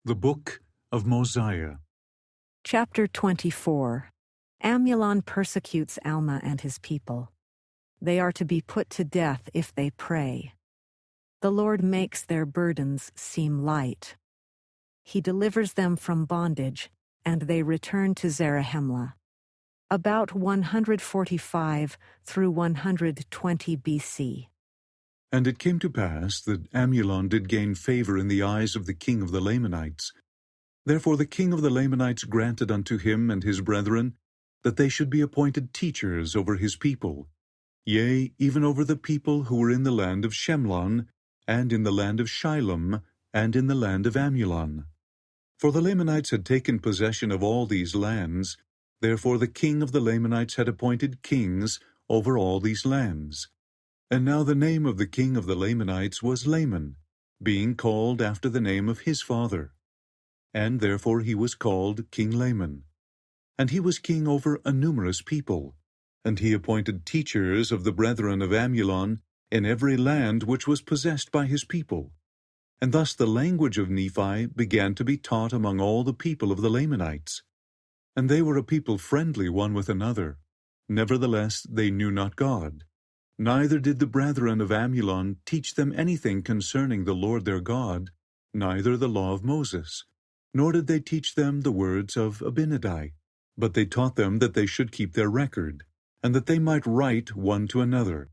The Book of Mosiah. Chapter 24. Amulon persecutes Alma and his people. They are to be put to death if they pray. The Lord makes their burdens seem light. He delivers them from bondage, and they return to Zarahemla. About 145 through 120 BC. And it came to pass that Amulon did gain favor in the eyes of the king of the Lamanites. Therefore the king of the Lamanites granted unto him and his brethren that they should be appointed teachers over his people, yea, even over the people who were in the land of Shemlon, and in the land of Shilom, and in the land of Amulon. For the Lamanites had taken possession of all these lands, therefore the king of the Lamanites had appointed kings over all these lands. And now the name of the king of the Lamanites was Laman, being called after the name of his father. And therefore he was called King Laman. And he was king over a numerous people, and he appointed teachers of the brethren of Amulon in every land which was possessed by his people. And thus the language of Nephi began to be taught among all the people of the Lamanites. And they were a people friendly one with another. Nevertheless they knew not God. Neither did the brethren of Amulon teach them anything concerning the Lord their God, neither the law of Moses, nor did they teach them the words of Abinadi, but they taught them that they should keep their record, and that they might write one to another.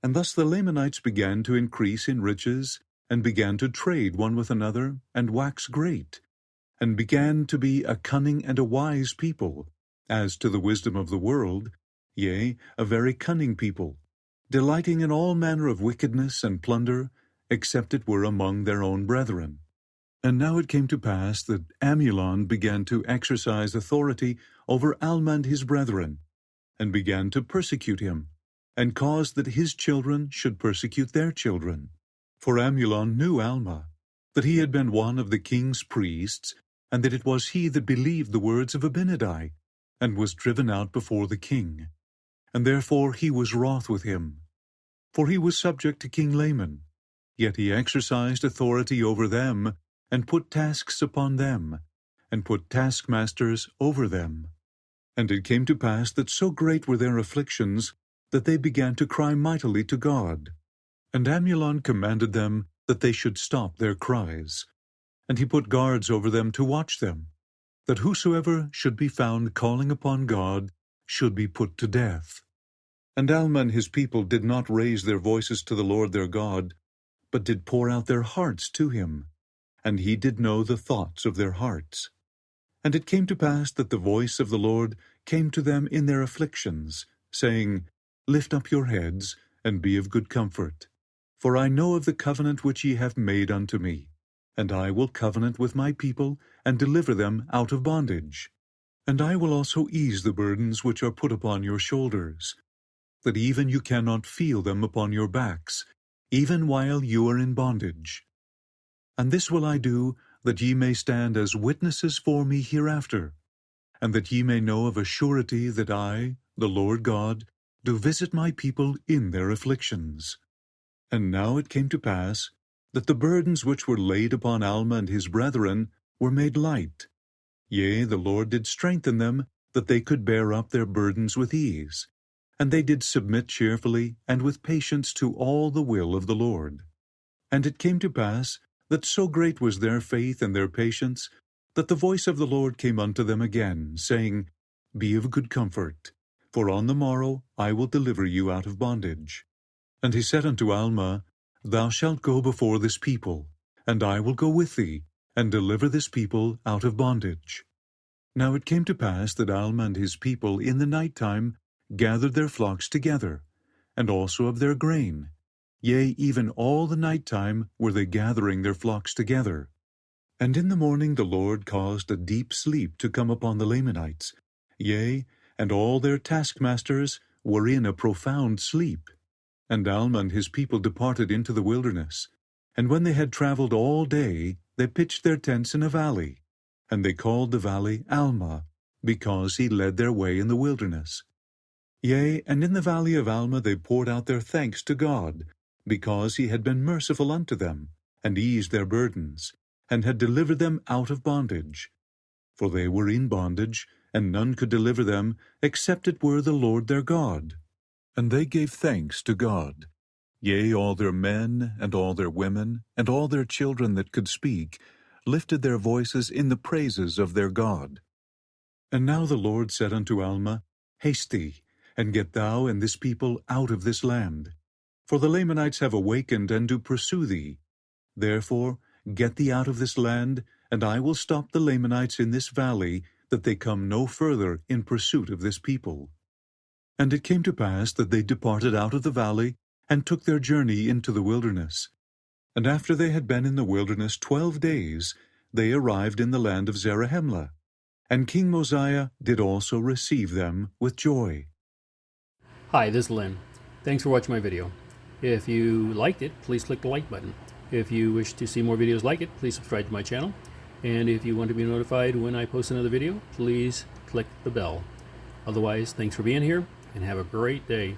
And thus the Lamanites began to increase in riches, and began to trade one with another, and wax great, and began to be a cunning and a wise people, as to the wisdom of the world, yea, a very cunning people, delighting in all manner of wickedness and plunder, except it were among their own brethren. And now it came to pass that Amulon began to exercise authority over Alma and his brethren, and began to persecute him, and caused that his children should persecute their children. For Amulon knew Alma, that he had been one of the king's priests, and that it was he that believed the words of Abinadi, and was driven out before the king. And therefore he was wroth with him. For he was subject to King Laman, yet he exercised authority over them, and put tasks upon them, and put taskmasters over them. And it came to pass that so great were their afflictions, that they began to cry mightily to God. And Amulon commanded them that they should stop their cries. And he put guards over them to watch them, that whosoever should be found calling upon God should be put to death. And Alma and his people did not raise their voices to the Lord their God, but did pour out their hearts to him, and he did know the thoughts of their hearts. And it came to pass that the voice of the Lord came to them in their afflictions, saying, Lift up your heads, and be of good comfort. For I know of the covenant which ye have made unto me, and I will covenant with my people, and deliver them out of bondage. And I will also ease the burdens which are put upon your shoulders, that even you cannot feel them upon your backs, even while you are in bondage. And this will I do, that ye may stand as witnesses for me hereafter, and that ye may know of a surety that I, the Lord God, do visit my people in their afflictions. And now it came to pass, that the burdens which were laid upon Alma and his brethren were made light. Yea, the Lord did strengthen them, that they could bear up their burdens with ease. And they did submit cheerfully and with patience to all the will of the Lord. And it came to pass that so great was their faith and their patience, that the voice of the Lord came unto them again, saying, Be of good comfort, for on the morrow I will deliver you out of bondage. And he said unto Alma, Thou shalt go before this people, and I will go with thee, and deliver this people out of bondage. Now it came to pass that Alma and his people in the night time gathered their flocks together, and also of their grain. Yea, even all the night time were they gathering their flocks together. And in the morning the Lord caused a deep sleep to come upon the Lamanites, yea, and all their taskmasters were in a profound sleep. And Alma and his people departed into the wilderness, and when they had travelled all day, they pitched their tents in a valley, and they called the valley Alma, because he led their way in the wilderness. Yea, and in the valley of Alma they poured out their thanks to God, because he had been merciful unto them, and eased their burdens, and had delivered them out of bondage. For they were in bondage, and none could deliver them, except it were the Lord their God. And they gave thanks to God. Yea, all their men, and all their women, and all their children that could speak, lifted their voices in the praises of their God. And now the Lord said unto Alma, Haste thee, and get thou and this people out of this land. For the Lamanites have awakened, and do pursue thee. Therefore get thee out of this land, and I will stop the Lamanites in this valley, that they come no further in pursuit of this people. And it came to pass that they departed out of the valley, and took their journey into the wilderness. And after they had been in the wilderness 12 days, they arrived in the land of Zarahemla. And King Mosiah did also receive them with joy. Hi, this is Lynn. Thanks for watching my video. If you liked it, please click the like button. If you wish to see more videos like it, please subscribe to my channel. And if you want to be notified when I post another video, please click the bell. Otherwise, thanks for being here, and have a great day.